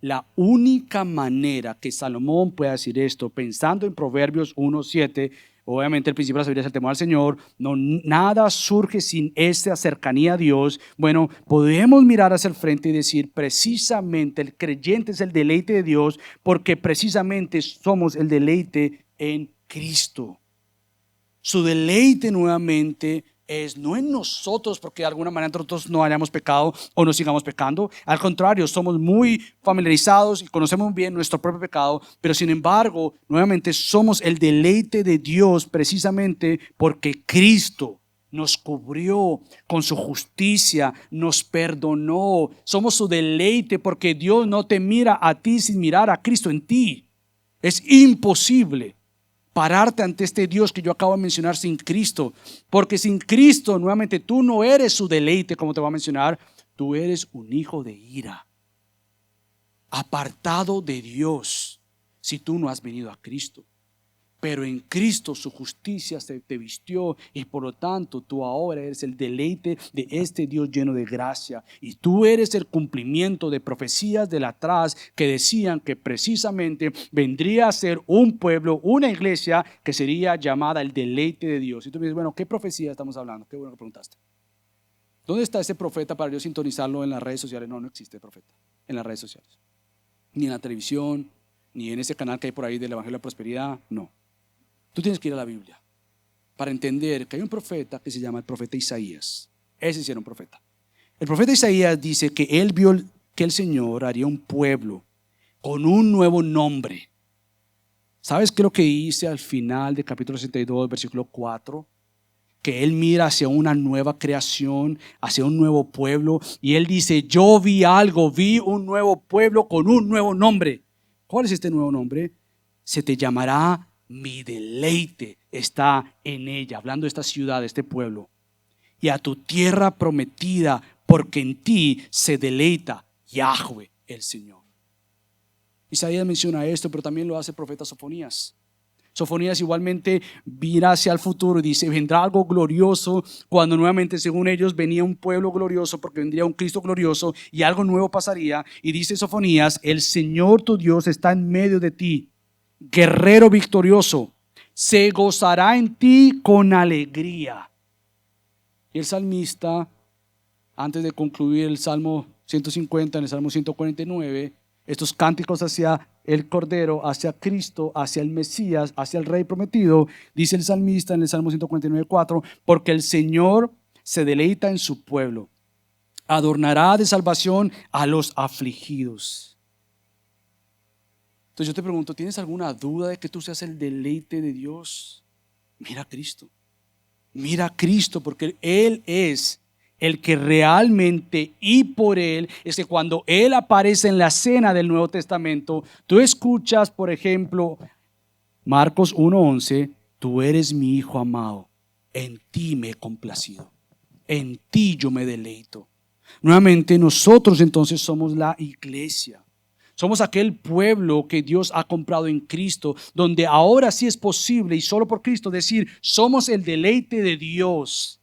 La única manera que Salomón pueda decir esto, pensando en Proverbios 1:7, obviamente el principio de la sabiduría es el temor al Señor, no, nada surge sin esa cercanía a Dios. Bueno, podemos mirar hacia el frente y decir, precisamente el creyente es el deleite de Dios, porque precisamente somos el deleite en Cristo. Su deleite nuevamente es no en nosotros, porque de alguna manera nosotros no hayamos pecado o no sigamos pecando. Al contrario, somos muy familiarizados y conocemos bien nuestro propio pecado, pero sin embargo, nuevamente somos el deleite de Dios precisamente porque Cristo nos cubrió con su justicia, nos perdonó. Somos su deleite porque Dios no te mira a ti sin mirar a Cristo en ti. Es imposible pararte ante este Dios que yo acabo de mencionar sin Cristo, porque sin Cristo nuevamente tú no eres su deleite, como te voy a mencionar, tú eres un hijo de ira, apartado de Dios si tú no has venido a Cristo. Pero en Cristo su justicia se te vistió y por lo tanto tú ahora eres el deleite de este Dios lleno de gracia. Y tú eres el cumplimiento de profecías del atrás que decían que precisamente vendría a ser un pueblo, una iglesia que sería llamada el deleite de Dios. Y tú me dices, bueno, ¿qué profecía estamos hablando? Qué bueno que preguntaste. ¿Dónde está ese profeta para yo sintonizarlo en las redes sociales? No, no existe profeta en las redes sociales. Ni en la televisión, ni en ese canal que hay por ahí del Evangelio de la Prosperidad, no. Tú tienes que ir a la Biblia para entender que hay un profeta que se llama el profeta Isaías. Ese sí era un profeta. El profeta Isaías dice que él vio que el Señor haría un pueblo con un nuevo nombre. ¿Sabes qué es lo que dice al final del capítulo 62, versículo 4? Que él mira hacia una nueva creación, hacia un nuevo pueblo, y él dice, yo vi un nuevo pueblo con un nuevo nombre. ¿Cuál es este nuevo nombre? Se te llamará mi deleite está en ella, hablando de esta ciudad, de este pueblo. Y a tu tierra prometida, porque en ti se deleita Yahweh el Señor. Isaías menciona esto, pero también lo hace el profeta Sofonías. Sofonías igualmente mira hacia el futuro y dice, vendrá algo glorioso cuando nuevamente, según ellos, venía un pueblo glorioso porque vendría un Cristo glorioso y algo nuevo pasaría. Y dice Sofonías, el Señor tu Dios está en medio de ti, guerrero victorioso, se gozará en ti con alegría. Y el salmista, antes de concluir el Salmo 150, en el Salmo 149, estos cánticos hacia el Cordero, hacia Cristo, hacia el Mesías, hacia el Rey prometido, dice el salmista en el Salmo 149:4, porque el Señor se deleita en su pueblo, adornará de salvación a los afligidos. Entonces yo te pregunto, ¿tienes alguna duda de que tú seas el deleite de Dios? Mira a Cristo. Mira a Cristo, porque Él es el que realmente, y por Él, es que cuando Él aparece en la escena del Nuevo Testamento, tú escuchas, por ejemplo, Marcos 1:11, tú eres mi Hijo amado, en ti me he complacido, en ti yo me deleito. Nuevamente nosotros entonces somos la iglesia. Somos aquel pueblo que Dios ha comprado en Cristo, donde ahora sí es posible y solo por Cristo decir, somos el deleite de Dios.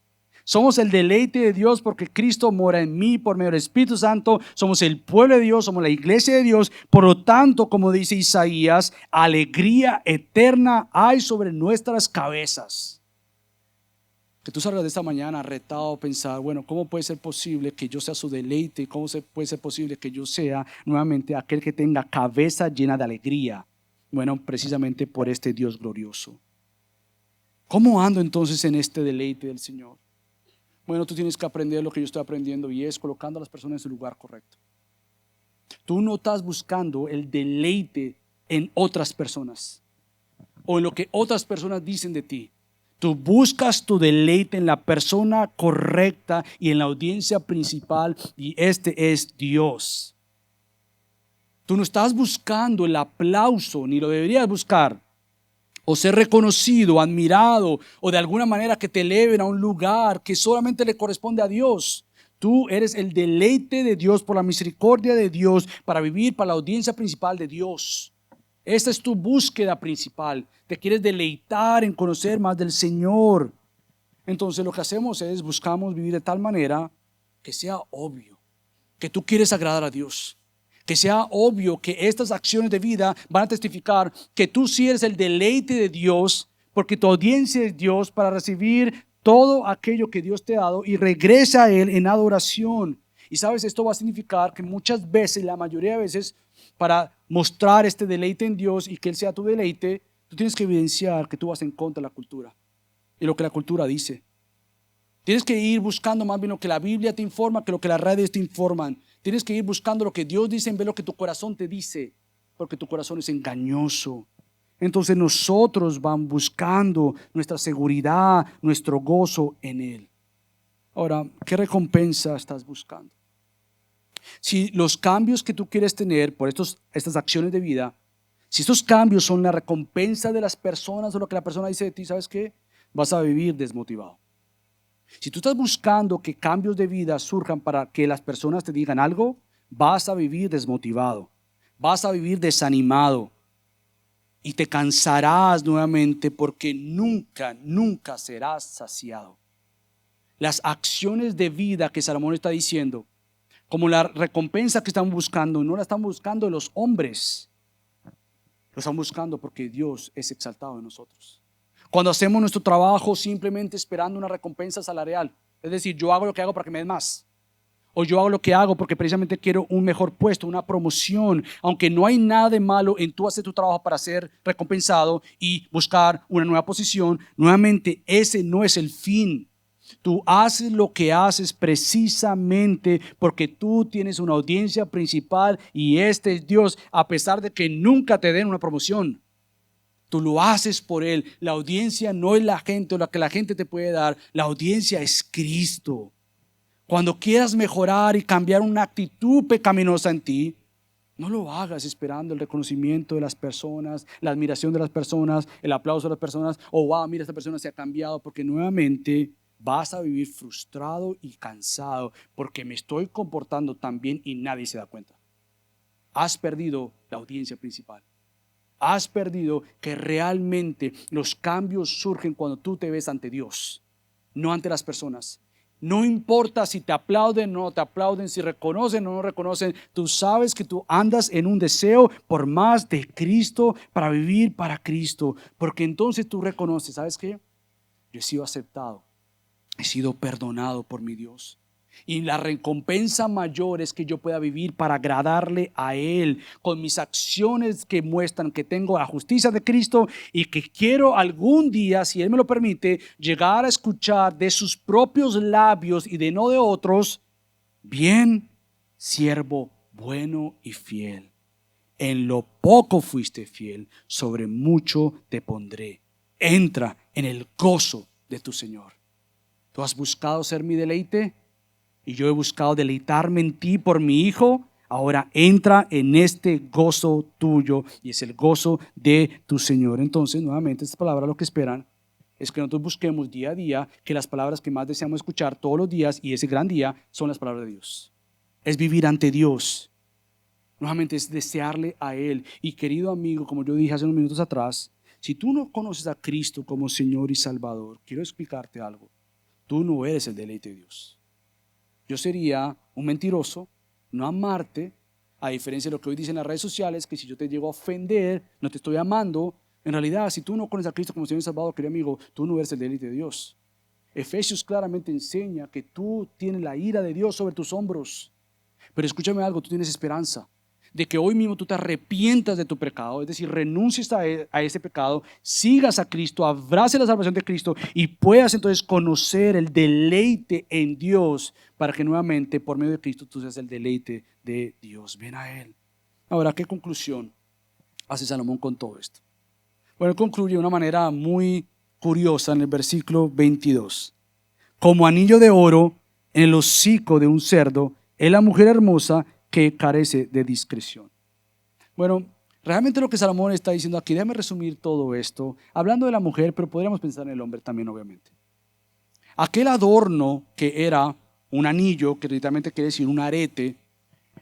Somos el deleite de Dios porque Cristo mora en mí por medio del Espíritu Santo. Somos el pueblo de Dios, somos la iglesia de Dios. Por lo tanto, como dice Isaías, alegría eterna hay sobre nuestras cabezas. Que tú salgas de esta mañana retado a pensar, bueno, ¿cómo puede ser posible que yo sea su deleite? ¿Cómo puede ser posible que yo sea nuevamente aquel que tenga cabeza llena de alegría? Bueno, precisamente por este Dios glorioso. ¿Cómo ando entonces en este deleite del Señor? Bueno, tú tienes que aprender lo que yo estoy aprendiendo y es colocando a las personas en su lugar correcto. Tú no estás buscando el deleite en otras personas o en lo que otras personas dicen de ti. Tú buscas tu deleite en la persona correcta y en la audiencia principal, y este es Dios. Tú no estás buscando el aplauso, ni lo deberías buscar, o ser reconocido, admirado, o de alguna manera que te eleven a un lugar que solamente le corresponde a Dios. Tú eres el deleite de Dios por la misericordia de Dios para vivir para la audiencia principal de Dios. Esta es tu búsqueda principal. Te quieres deleitar en conocer más del Señor. Entonces lo que hacemos es buscamos vivir de tal manera que sea obvio que tú quieres agradar a Dios. Que sea obvio que estas acciones de vida van a testificar que tú sí eres el deleite de Dios, porque tu audiencia es Dios para recibir todo aquello que Dios te ha dado y regresa a Él en adoración. Y sabes, esto va a significar que muchas veces, la mayoría de veces, para mostrar este deleite en Dios y que Él sea tu deleite, tú tienes que evidenciar que tú vas en contra de la cultura y lo que la cultura dice. Tienes que ir buscando más bien lo que la Biblia te informa que lo que las redes te informan. Tienes que ir buscando lo que Dios dice en vez de lo que tu corazón te dice, porque tu corazón es engañoso. Entonces nosotros vamos buscando nuestra seguridad, nuestro gozo en Él. Ahora, ¿qué recompensa estás buscando? Si los cambios que tú quieres tener por estas acciones de vida, si estos cambios son la recompensa de las personas o lo que la persona dice de ti, ¿sabes qué? Vas a vivir desmotivado. Si tú estás buscando que cambios de vida surjan para que las personas te digan algo, vas a vivir desmotivado, vas a vivir desanimado y te cansarás nuevamente porque nunca serás saciado. Las acciones de vida que Salomón está diciendo, como la recompensa que están buscando, no la están buscando los hombres, lo están buscando porque Dios es exaltado en nosotros. Cuando hacemos nuestro trabajo simplemente esperando una recompensa salarial, es decir, yo hago lo que hago para que me den más, o yo hago lo que hago porque precisamente quiero un mejor puesto, una promoción, aunque no hay nada de malo en tú hacer tu trabajo para ser recompensado y buscar una nueva posición, nuevamente ese no es el fin. Tú haces lo que haces precisamente porque tú tienes una audiencia principal y este es Dios, a pesar de que nunca te den una promoción. Tú lo haces por Él. La audiencia no es la gente o la que la gente te puede dar. La audiencia es Cristo. Cuando quieras mejorar y cambiar una actitud pecaminosa en ti, no lo hagas esperando el reconocimiento de las personas, la admiración de las personas, el aplauso de las personas. O wow, mira, esta persona se ha cambiado, porque nuevamente vas a vivir frustrado y cansado porque me estoy comportando tan bien y nadie se da cuenta. Has perdido la audiencia principal. Has perdido que realmente los cambios surgen cuando tú te ves ante Dios, no ante las personas. No importa si te aplauden o no te aplauden, si reconocen o no reconocen, tú sabes que tú andas en un deseo por más de Cristo, para vivir para Cristo, porque entonces tú reconoces, ¿sabes qué? Yo he sido aceptado, he sido perdonado por mi Dios. Y la recompensa mayor es que yo pueda vivir para agradarle a Él con mis acciones que muestran que tengo la justicia de Cristo y que quiero algún día, si Él me lo permite, llegar a escuchar de sus propios labios y de no de otros: bien, siervo bueno y fiel. En lo poco fuiste fiel, sobre mucho te pondré. Entra en el gozo de tu Señor. ¿Tú has buscado ser mi deleite? Y yo he buscado deleitarme en ti por mi Hijo. Ahora entra en este gozo tuyo y es el gozo de tu Señor. Entonces, nuevamente, estas palabras lo que esperan es que nosotros busquemos día a día que las palabras que más deseamos escuchar todos los días, y ese gran día, son las palabras de Dios. Es vivir ante Dios. Nuevamente es desearle a Él. Y querido amigo, como yo dije hace unos minutos atrás, si tú no conoces a Cristo como Señor y Salvador, quiero explicarte algo. tú no eres el deleite de Dios. Yo sería un mentiroso, no amarte, a diferencia de lo que hoy dicen las redes sociales, que si yo te llego a ofender, no te estoy amando. En realidad, si tú no conoces a Cristo como Señor y Salvador, querido amigo, tú no eres el deleite de Dios. Efesios claramente enseña que tú tienes la ira de Dios sobre tus hombros. Pero escúchame algo, tú tienes esperanza de que hoy mismo tú te arrepientas de tu pecado, es decir, renuncies a ese pecado, sigas a Cristo, abraces la salvación de Cristo y puedas entonces conocer el deleite en Dios para que nuevamente por medio de Cristo tú seas el deleite de Dios. Ven a Él. Ahora, ¿qué conclusión hace Salomón con todo esto? Bueno, él concluye de una manera muy curiosa en el versículo 22. Como anillo de oro en el hocico de un cerdo es la mujer hermosa que carece de discreción. Bueno, realmente lo que Salomón está diciendo aquí, déjame resumir todo esto, hablando de la mujer, pero podríamos pensar en el hombre también, obviamente. Aquel adorno que era un anillo, que literalmente quiere decir un arete,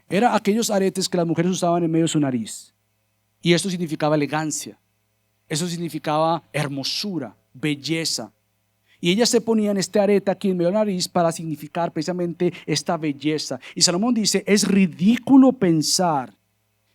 era aquellos aretes que las mujeres usaban en medio de su nariz. Y esto significaba elegancia, eso significaba hermosura, belleza. Y ellas se ponían este arete aquí en medio de la nariz para significar precisamente esta belleza. Y Salomón dice, es ridículo pensar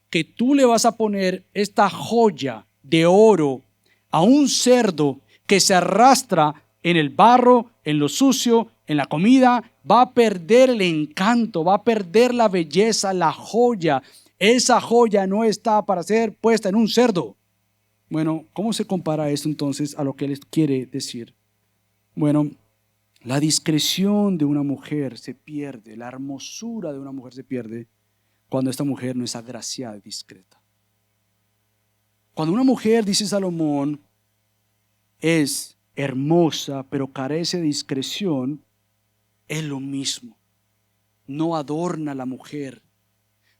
que tú le vas a poner esta joya de oro a un cerdo que se arrastra en el barro, en lo sucio, en la comida. Va a perder el encanto, va a perder la belleza, la joya. Esa joya no está para ser puesta en un cerdo. Bueno, ¿cómo se compara esto entonces a lo que él quiere decir? Bueno, la discreción de una mujer se pierde, la hermosura de una mujer se pierde cuando esta mujer no es agraciada y discreta. Cuando una mujer, dice Salomón, es hermosa pero carece de discreción, es lo mismo. No adorna a la mujer.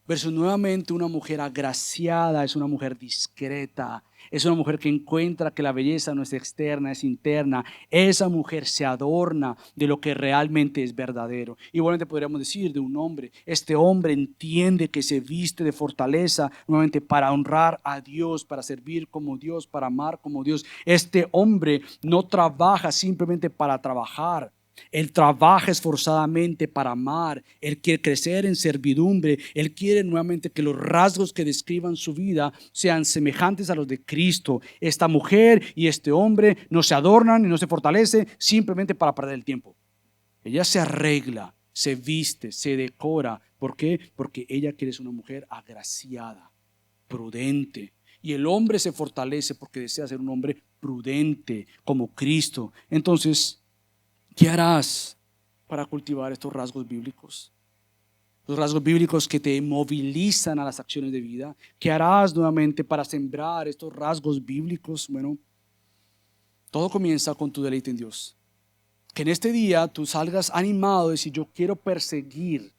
Versus nuevamente una mujer agraciada es una mujer discreta, es una mujer que encuentra que la belleza no es externa, es interna. Esa mujer se adorna de lo que realmente es verdadero. Igualmente podríamos decir de un hombre, este hombre entiende que se viste de fortaleza nuevamente para honrar a Dios, para servir como Dios, para amar como Dios. Este hombre no trabaja simplemente para trabajar. Él trabaja esforzadamente para amar, él quiere crecer en servidumbre, él quiere nuevamente que los rasgos que describan su vida sean semejantes a los de Cristo. Esta mujer y este hombre no se adornan y no se fortalecen simplemente para perder el tiempo. Ella se arregla, se viste, se decora. ¿Por qué? Porque ella quiere ser una mujer agraciada, prudente. Y el hombre se fortalece porque desea ser un hombre prudente como Cristo. Entonces, ¿qué harás para cultivar estos rasgos bíblicos? Los rasgos bíblicos que te movilizan a las acciones de vida. ¿Qué harás nuevamente para sembrar estos rasgos bíblicos? Bueno, todo comienza con tu deleite en Dios. Que en este día tú salgas animado de decir, yo quiero perseguir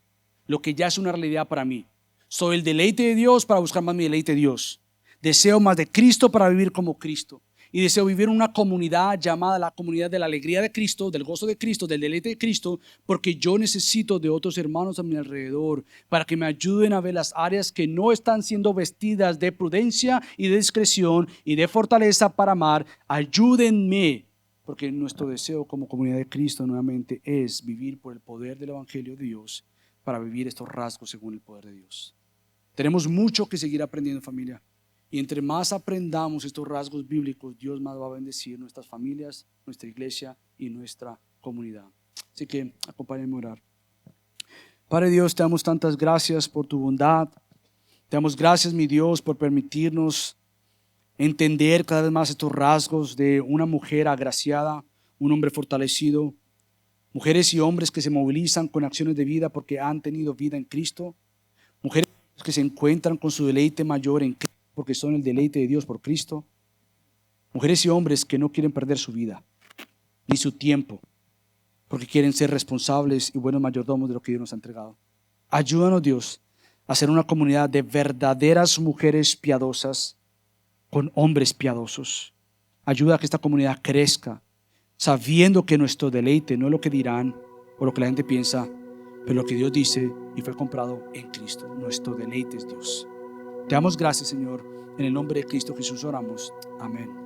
lo que ya es una realidad para mí. Soy el deleite de Dios para buscar más mi deleite de Dios. Deseo más de Cristo para vivir como Cristo. Y deseo vivir en una comunidad llamada la comunidad de la alegría de Cristo, del gozo de Cristo, del deleite de Cristo, porque yo necesito de otros hermanos a mi alrededor para que me ayuden a ver las áreas que no están siendo vestidas de prudencia y de discreción y de fortaleza para amar. Ayúdenme, porque nuestro deseo como comunidad de Cristo nuevamente es vivir por el poder del Evangelio de Dios para vivir estos rasgos según el poder de Dios. Tenemos mucho que seguir aprendiendo, familia. Y entre más aprendamos estos rasgos bíblicos, Dios más va a bendecir nuestras familias, nuestra iglesia y nuestra comunidad. Así que acompáñenme a orar. Padre Dios, te damos tantas gracias por tu bondad. Te damos gracias, mi Dios, por permitirnos entender cada vez más estos rasgos de una mujer agraciada, un hombre fortalecido, mujeres y hombres que se movilizan con acciones de vida porque han tenido vida en Cristo, mujeres que se encuentran con su deleite mayor en Cristo, porque son el deleite de Dios por Cristo. Mujeres y hombres que no quieren perder su vida ni su tiempo porque quieren ser responsables y buenos mayordomos de lo que Dios nos ha entregado. Ayúdanos, Dios, a ser una comunidad de verdaderas mujeres piadosas con hombres piadosos. Ayuda a que esta comunidad crezca sabiendo que nuestro deleite no es lo que dirán o lo que la gente piensa, pero lo que Dios dice y fue comprado en Cristo. Nuestro deleite es Dios. Te damos gracias, Señor. En el nombre de Cristo Jesús oramos. Amén.